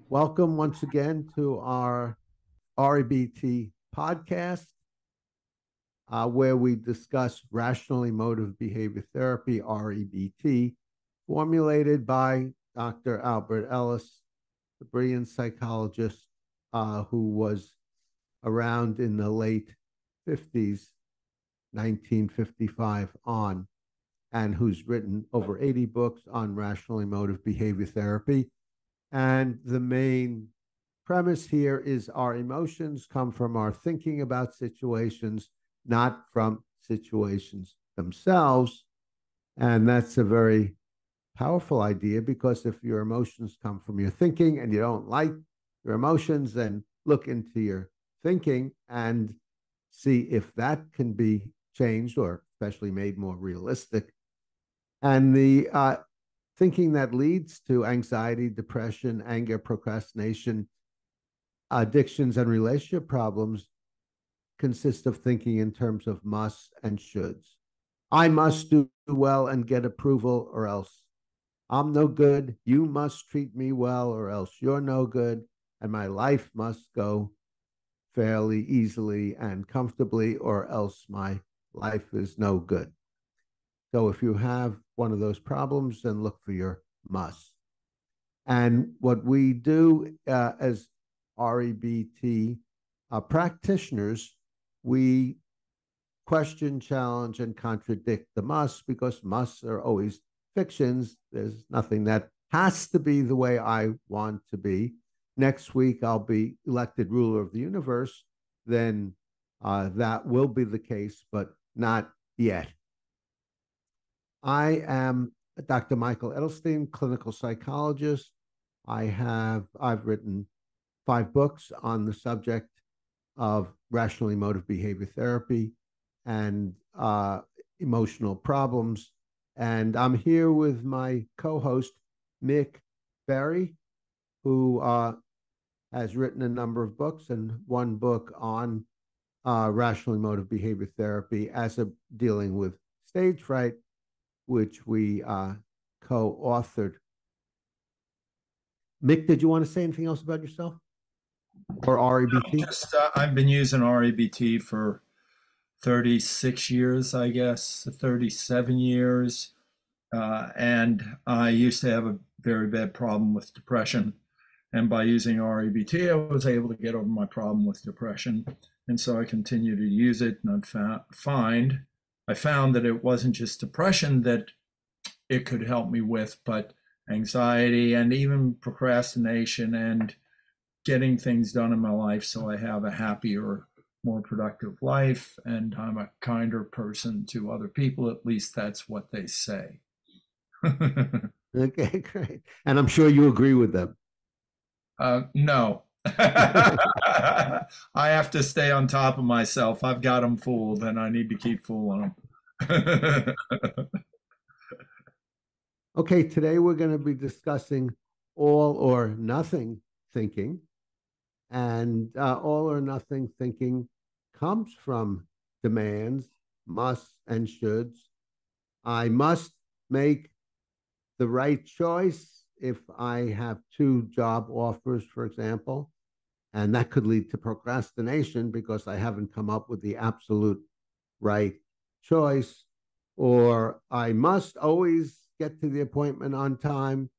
Welcome once again to our REBT podcast, where we discuss rational emotive behavior therapy, REBT, formulated by Dr. Albert Ellis, the brilliant psychologist who was around in the late 50s, 1955 on, and who's written over 80 books on rational emotive behavior therapy. And the main premise here is our emotions come from our thinking about situations, not from situations themselves. And that's a very powerful idea because if your emotions come from your thinking and you don't like your emotions, then look into your thinking and see if that can be changed or especially made more realistic. And the thinking that leads to anxiety, depression, anger, procrastination, addictions, and relationship problems consist of thinking in terms of musts and shoulds. I must do well and get approval, or else I'm no good. You must treat me well, or else you're no good. And my life must go fairly easily and comfortably, or else my life is no good. So if you have one of those problems, then look for your must. And what we do as REBT practitioners, we question, challenge, and contradict the musts because musts are always fictions. There's nothing that has to be the way I want to be. Next week, I'll be elected ruler of the universe. Then that will be the case, but not yet. I am Dr. Michael Edelstein, clinical psychologist. I've written 5 books on the subject of rational emotive behavior therapy and emotional problems. And I'm here with my co-host, Mick Berry, who has written a number of books and one book on rational emotive behavior therapy as a dealing with stage fright, which we co-authored. Mick, did you want to say anything else about yourself or REBT? Just I've been using REBT for 36 years, I guess, 37 years. And I used to have a very bad problem with depression. And by using REBT, I was able to get over my problem with depression. And so I continue to use it. And I found that it wasn't just depression that it could help me with, but anxiety and even procrastination and getting things done in my life so I have a happier, more productive life and I'm a kinder person to other people. At least that's what they say. Okay, great. And I'm sure you agree with them. No. I have to stay on top of myself. I've got them fooled and I need to keep fooling them. Okay, today we're going to be discussing all or nothing thinking. And all or nothing thinking comes from demands, musts, and shoulds. I must make the right choice if I have 2 job offers, for example, and that could lead to procrastination because I haven't come up with the absolute right choice. Or I must always get to the appointment on time,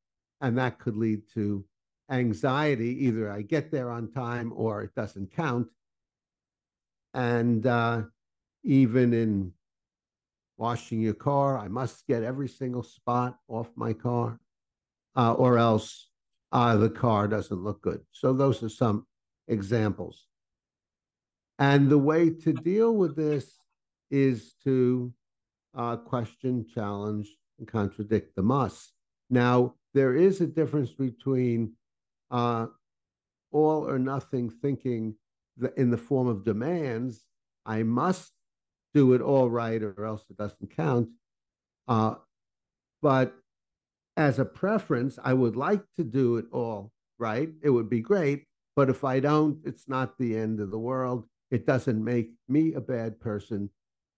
and that could lead to anxiety. Either I get there on time or it doesn't count. And even in washing your car, I must get every single spot off my car, or else the car doesn't look good. So those are some examples. And the way to deal with this is to question, challenge, and contradict the must. Now, there is a difference between uh, all or nothing thinking in the form of demands. I must do it all right or else it doesn't count. Uh, but as a preference, I would like to do it all right. It would be great. But if I don't, it's not the end of the world. It doesn't make me a bad person.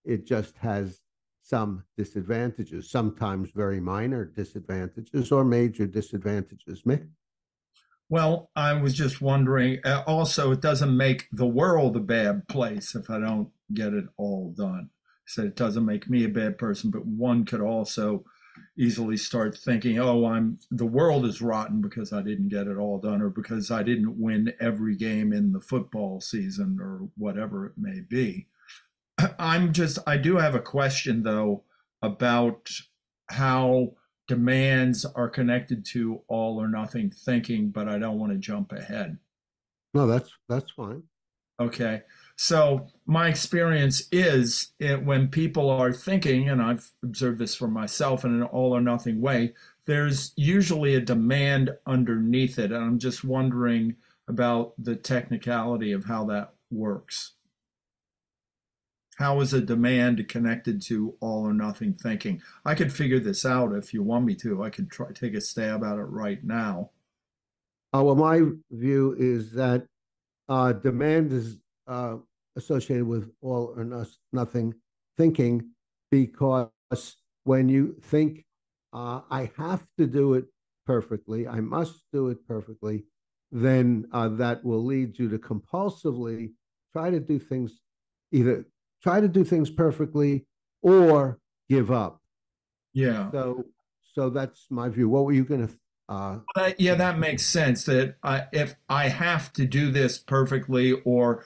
It just has some disadvantages, sometimes very minor disadvantages or major disadvantages. Mick? Well, I was just wondering, also, it doesn't make the world a bad place if I don't get it all done. So it doesn't make me a bad person, but one could also easily start thinking, oh, the world is rotten because I didn't get it all done or because I didn't win every game in the football season or whatever it may be. I do have a question though about how demands are connected to all or nothing thinking, but I don't want to jump ahead. No, that's fine. Okay. So my experience is when people are thinking, and I've observed this for myself in an all or nothing way, there's usually a demand underneath it. And I'm just wondering about the technicality of how that works. How is a demand connected to all or nothing thinking? I could figure this out if you want me to. I could try take a stab at it right now. Well, my view is that demand is associated with all or nothing thinking, because when you think, I have to do it perfectly, I must do it perfectly, then that will lead you to compulsively try to do things, either try to do things perfectly or give up. Yeah. So, so that's my view. What were you going to? Yeah, that makes sense. That if I have to do this perfectly, or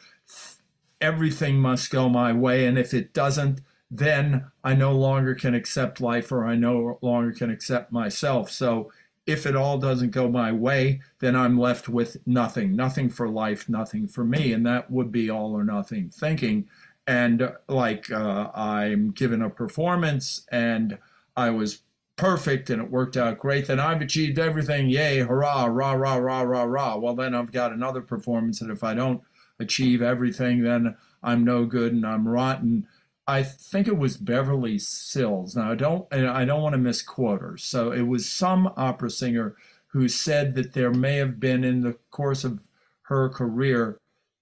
everything must go my way, and if it doesn't, then I no longer can accept life, or I no longer can accept myself. So if it all doesn't go my way, then I'm left with nothing, nothing for life, nothing for me, and that would be all or nothing thinking. And I'm given a performance, and I was perfect and it worked out great, then I've achieved everything. Yay, hurrah, rah, rah, rah, rah, rah. Well, then I've got another performance that if I don't achieve everything, then I'm no good and I'm rotten. I think it was Beverly Sills. Now I don't want to misquote her. So it was some opera singer who said that there may have been in the course of her career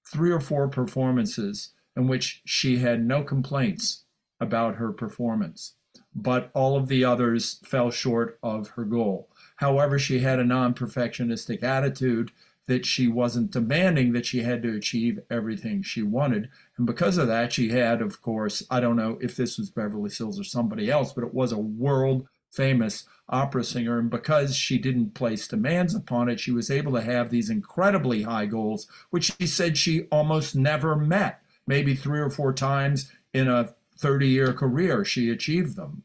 3 or 4 performances in which she had no complaints about her performance, but all of the others fell short of her goal. However, she had a non perfectionistic attitude that she wasn't demanding that she had to achieve everything she wanted. And because of that, she had, of course, I don't know if this was Beverly Sills or somebody else, but it was a world famous opera singer. And because she didn't place demands upon it, she was able to have these incredibly high goals, which she said she almost never met. Maybe 3 or 4 times in a 30-year career, she achieved them.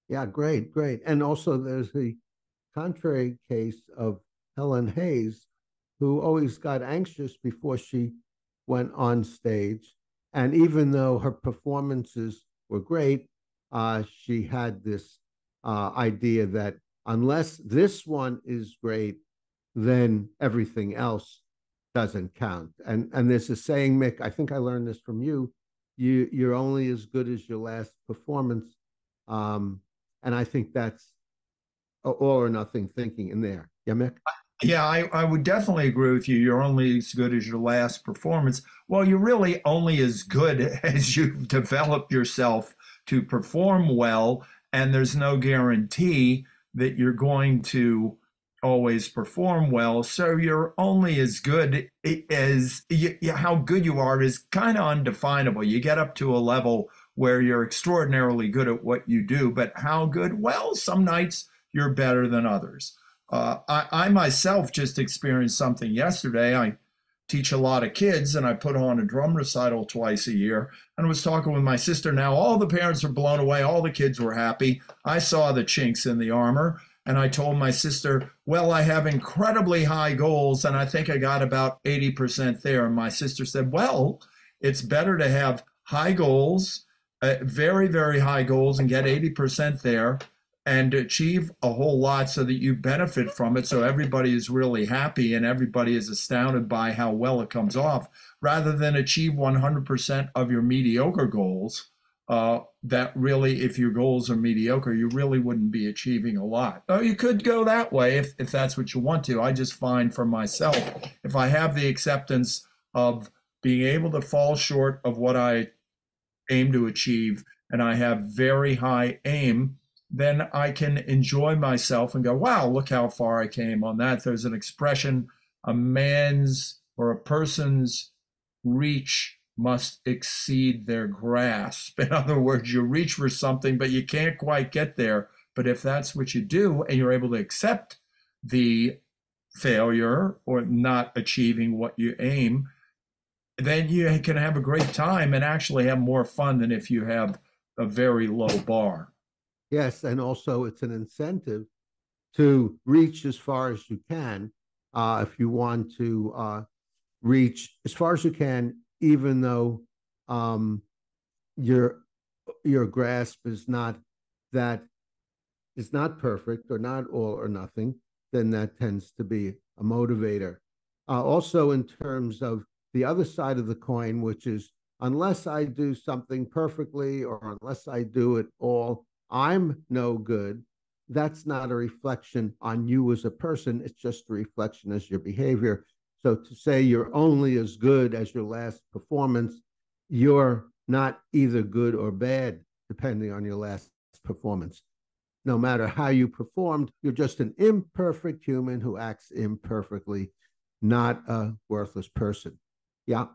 Yeah, great, great. And also, there's the contrary case of Helen Hayes, who always got anxious before she went on stage. And even though her performances were great, she had this idea that unless this one is great, then everything else doesn't count. And there's a saying, Mick, I think I learned this from you. You're only as good as your last performance. Um, and I think that's all or nothing thinking in there. Yeah, Mick? Yeah, I would definitely agree with you. You're only as good as your last performance. Well, you're really only as good as you've developed yourself to perform well, and there's no guarantee that you're going to always perform well. So you're only as good as how good you are is kind of undefinable. You get up to a level where you're extraordinarily good at what you do, but how good? Well, some nights you're better than others. I myself just experienced something yesterday. I teach a lot of kids and I put on a drum recital twice a year. And I was talking with my sister. Now, all the parents are blown away. All the kids were happy. I saw the chinks in the armor. And I told my sister, well, I have incredibly high goals. And I think I got about 80% there. And my sister said, well, it's better to have high goals, very, very high goals, and get 80% there and achieve a whole lot so that you benefit from it. So everybody is really happy and everybody is astounded by how well it comes off, rather than achieve 100% of your mediocre goals. That really, if your goals are mediocre, you really wouldn't be achieving a lot. Oh, you could go that way if that's what you want to. I just find for myself, if I have the acceptance of being able to fall short of what I aim to achieve, and I have very high aim, then I can enjoy myself and go, wow, look how far I came on that. There's an expression, a man's or a person's reach must exceed their grasp. In other words, you reach for something, but you can't quite get there. But if that's what you do and you're able to accept the failure or not achieving what you aim, then you can have a great time and actually have more fun than if you have a very low bar. Yes, and also it's an incentive to reach as far as you can. If you want to reach as far as you can, even though um, your your grasp that is not perfect or not all or nothing, then that tends to be a motivator. Also, in terms of the other side of the coin, which is unless I do something perfectly or unless I do it all, I'm no good. That's not a reflection on you as a person. It's just a reflection as your behavior. So to say you're only as good as your last performance, you're not either good or bad, depending on your last performance. No matter how you performed, you're just an imperfect human who acts imperfectly, not a worthless person. Yeah.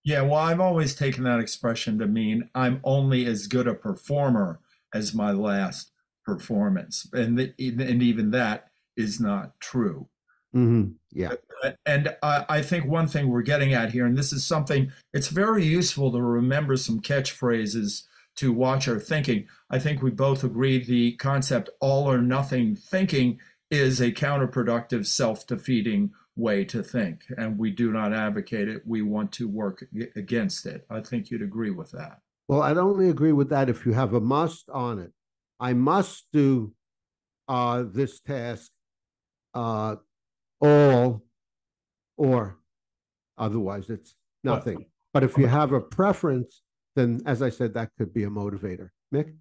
Yeah, well, I've always taken that expression to mean I'm only as good a performer as my last performance. And even that is not true. Yeah. And I think one thing we're getting at here, and this is something, it's very useful to remember some catchphrases to watch our thinking. I think we both agree the concept all or nothing thinking is a counterproductive, self-defeating way to think, and we do not advocate it. We want to work against it. I think you'd agree with that. Well, I'd only agree with that if you have a must on it. I must do this task uh, all or otherwise it's But nothing. But if you have a preference, then as I said, that could be a motivator. Mick?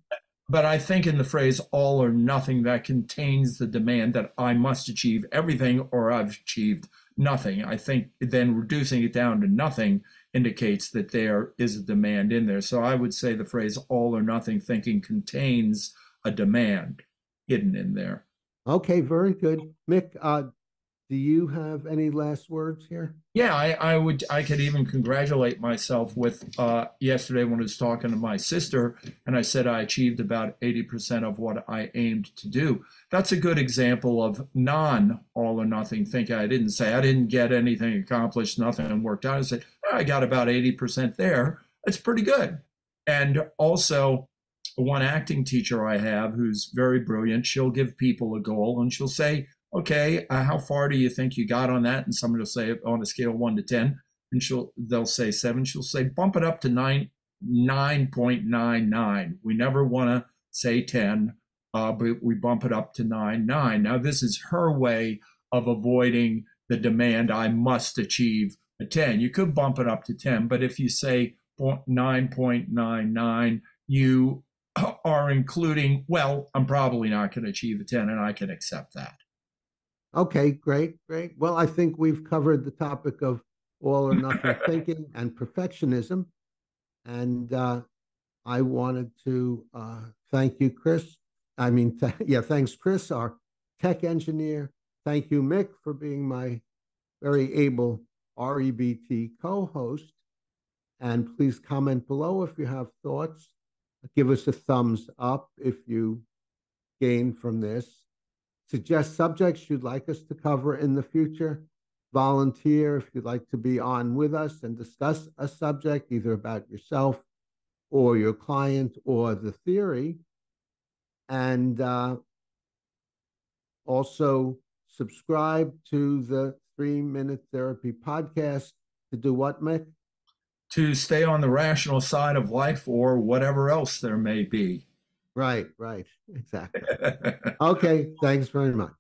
But I think in the phrase all or nothing, that contains the demand that I must achieve everything or I've achieved nothing. I think then reducing it down to nothing indicates that there is a demand in there. So I would say the phrase all or nothing thinking contains a demand hidden in there. Okay, very good. Mick, do you have any last words here? Yeah, I could even congratulate myself with yesterday when I was talking to my sister and I said I achieved about 80% of what I aimed to do. That's a good example of non all or nothing thinking. I didn't say I didn't get anything accomplished, nothing worked out. I said, "Oh, I got about 80% there. It's pretty good." And also, one acting teacher I have who's very brilliant, she'll give people a goal and she'll say, okay, how far do you think you got on that? And somebody will say on a scale of 1 to 10, and they'll say 7. She'll say bump it up to 9.99. We never want to say 10, but we bump it up to 9.9. Now this is her way of avoiding the demand. I must achieve a 10. You could bump it up to 10, but if you say 9.99, you are including, well, I'm probably not going to achieve a 10, and I can accept that. Okay, great, great. Well, I think we've covered the topic of all or nothing thinking and perfectionism. And I wanted to thank you, Chris. Yeah, thanks, Chris, our tech engineer. Thank you, Mick, for being my very able REBT co-host. And please comment below if you have thoughts. Give us a thumbs up if you gain from this. Suggest subjects you'd like us to cover in the future. Volunteer if you'd like to be on with us and discuss a subject, either about yourself or your client or the theory. And also subscribe to the 3-Minute Therapy podcast to do what, Mick? To stay on the rational side of life or whatever else there may be. Right, exactly. Okay, thanks very much.